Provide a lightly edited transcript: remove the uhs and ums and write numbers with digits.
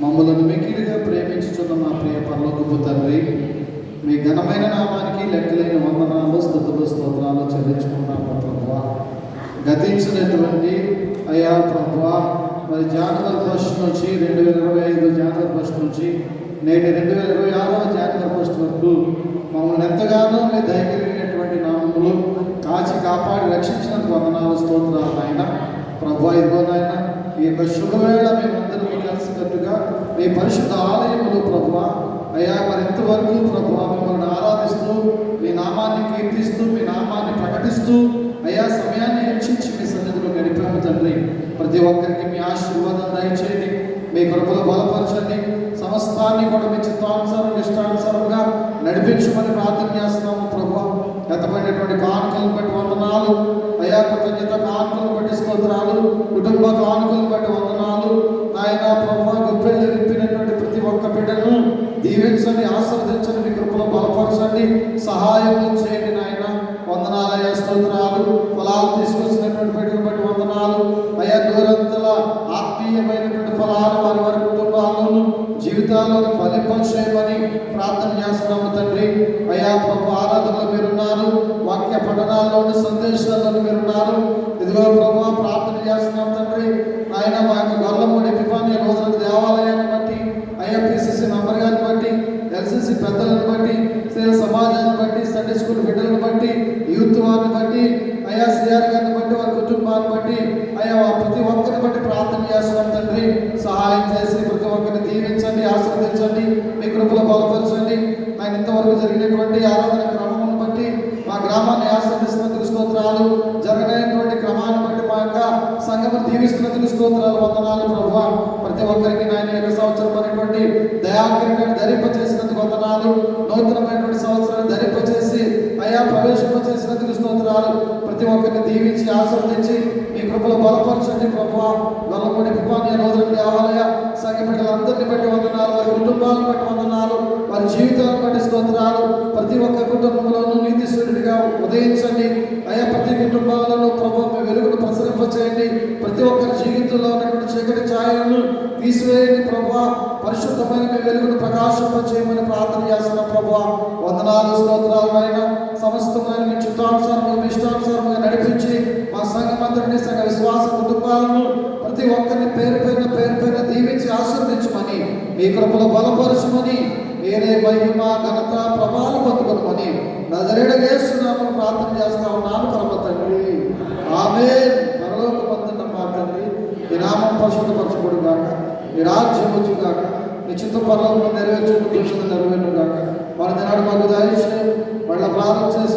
మమ్మలను మిక్కిలిగా ప్రేమించుచున్న మా ప్రియ పరలోకపు తండ్రి, మీ ఘనమైన నామానికి లెక్కలేని వందనాలు, స్తుతులు, స్తోత్రాలు చెల్లించుకున్నాము ప్రభువా. గతించినటువంటి అయ్యా ప్రభువా, మరి జాన్వరి 1 నుంచి 2025 జాన్వరి 1 నుంచి నేటి 2026 జాన్వరి 1 వరకు మమ్మల్ని ఎంతగానో మీ దయగలిగినటువంటి నామములు కాచి కాపాడి రక్షించినందుకు వందనాలు, స్తోత్రాలు ఆయన ప్రభువా. ఇదిగో నాయన ఈ యొక్క శుభవేళ మేమందరూ కలిసికట్టుగా మీ పరిశుద్ధ ఆలయములు ప్రభువా అయ్యా, మరి ఎంతవరకు ప్రభువా మిమ్మల్ని ఆరాధిస్తూ మీ నామాన్ని కీర్తిస్తూ మీ నామాన్ని ప్రకటిస్తూ అయ్యా సమయాన్ని హెచ్చించి మీ సన్నిధిలో గడిపాము తండ్రి. ప్రతి ఒక్కరికి మీ ఆశీర్వాదం దయచేయండి, మీ కృపలో బలపరచండి, సమస్తాన్ని కూడా మీ చిత్తానుసారం ఇష్టానుసారంగా నడిపించమని ప్రార్థన చేస్తున్నాము ప్రభువా. గతమైనటువంటి కానుకలను బట్టి వందనాలు అయ్యా, కృతజ్ఞత కానుకలను బట్టి స్తోత్రాలు, కుటుంబ కానుకలను బట్టి వందనాలు ఆయన ప్రభువా. గుప్పెళ్ళు విప్పినటువంటి ప్రతి ఒక్క బిడ్డను దీవించండి, ఆశీర్వదించండి, మీ కృపలో బలపరచండి, సహాయం చేయండి నాయన. వందనాలు అయ్యా, స్తోత్రాలు. ఫలాలు తీసుకొచ్చినటువంటి బిడ్డలను బట్టి వందనాలు అయ్యా. దూరంతల ఆత్మీయమైనటువంటి ఫలాలు వారి వారి కుటుంబాలను జీవితాలను ఫలింపచేయమని ప్రార్థన చేస్తున్నాము తండ్రి. అయ్యా ప్రభు, ఆరాధనలో మీరున్నారు, వాక్య పఠనాల్లోని సందేశాలను మీరున్నారు. ఇదిగో ప్రభు ప్రార్థన చేస్తున్నాం తండ్రి. ఆయన మా యొక్క గొల్లమూడి ఎపిఫానియా రోజుల దేవాలయాన్ని బట్టి అయ్యా, పిసిసి మెంబర్ గారిని బట్టి, ఎల్సిసి పెద్దలను బట్టి, సేల్ సమాజాన్ని బట్టి, సండే స్కూల్ బిడ్డలను బట్టి, యూత్ వారిని బట్టి అయ్యా, సిఆర్ గారిని బట్టి, వారి కుటుంబాన్ని బట్టి అయ్యా ప్రతి ఒక్కరిని బట్టి ప్రార్థన చేస్తున్నాం తండ్రి. సహాయం చేసి ప్రతి ఒక్కరిని దీవించండి, ఆశీర్వదించండి, మీ కృపలో బలపరచండి. ఆయన ఇంతవరకు జరిగినటువంటి ఆరాధన క్రమమును బట్టి మా గ్రామాన్ని ఆశీర్వదిస్తున్నందుకు స్తోత్రాలు, జరగనటువంటి క్రమాన్ని బట్టి మా యొక్క సంఘము దీవిస్తున్నందుకు స్తోత్రాలు, వందనాలు ప్రభువా. ప్రతి ఒక్కరికి నాయన యొక్క సంవత్సరం అనేటువంటి దయాకరిని ధరింపచేసినందుకు వందనాలు. నూతనమైనటువంటి సంవత్సరాన్ని ధరింపచేసి అయ్యా ప్రవేశింపచేసినందుకు స్తోత్రాలు. ప్రతి ఒక్కరిని దీవించి ఆశీర్వదించి మీ కృపలో బలపరచండి ప్రభువా. గొల్లమూడి ఎపిఫానియా రోజుల దేవాలయ సంఘ బిడ్డలందరినీ బట్టి వందనాలు, వారి కుటుంబాలను బట్టి వందనాలు, వారి జీవితాలను బట్టి స్తోత్రాలు. ప్రతి ఒక్క కుటుంబంలోనూ నీతి సూర్యుడిగా ఉదయించండి అయ్యా. ప్రతి కుటుంబాలను ప్రభు మీ వెలుగును ప్రసరింపచేయండి. ప్రతి ఒక్కరి జీవితంలో ఉన్నటువంటి చీకటి ఛాయలను తీసివేయండి ప్రభువా. పరిశుద్ధమైన మీ వెలుగును ప్రకాశింపచేయమని ప్రార్థన చేస్తున్నాం ప్రభువా. వందనాలు, స్తోత్రాలు ఆయన. సమస్తమైన మీ చిత్తానుసారము మీ ఇష్టానుసారముగా నడిపించి మా సంఘం అందరినీ, సంఘ విశ్వాస కుటుంబాలను ప్రతి ఒక్కరిని పేరు పైన దీవించి ఆశీర్వదించమని, మీ కృపలో బలపరచమని, మీరే మహిమ ఘనత ప్రభావం పొందుకోమని నజరేయుడైన యేసు నామమున ప్రార్థన చేస్తా ఉన్నాను పరమ తండ్రి, ఆమేన్. పరలోకమందున్న మా తండ్రి, ఈ నామం పరిశుద్ధపరచబడు గాక, ఈ రాజ్యం వచ్చు గాక, మీ చిత్త పరలోకంలో నెరవేర్చుకుంటూ నెరవేరును గాక. వారి దినాడు మాకు దయచేయండి, వాళ్ళ ప్రార్థన చేసి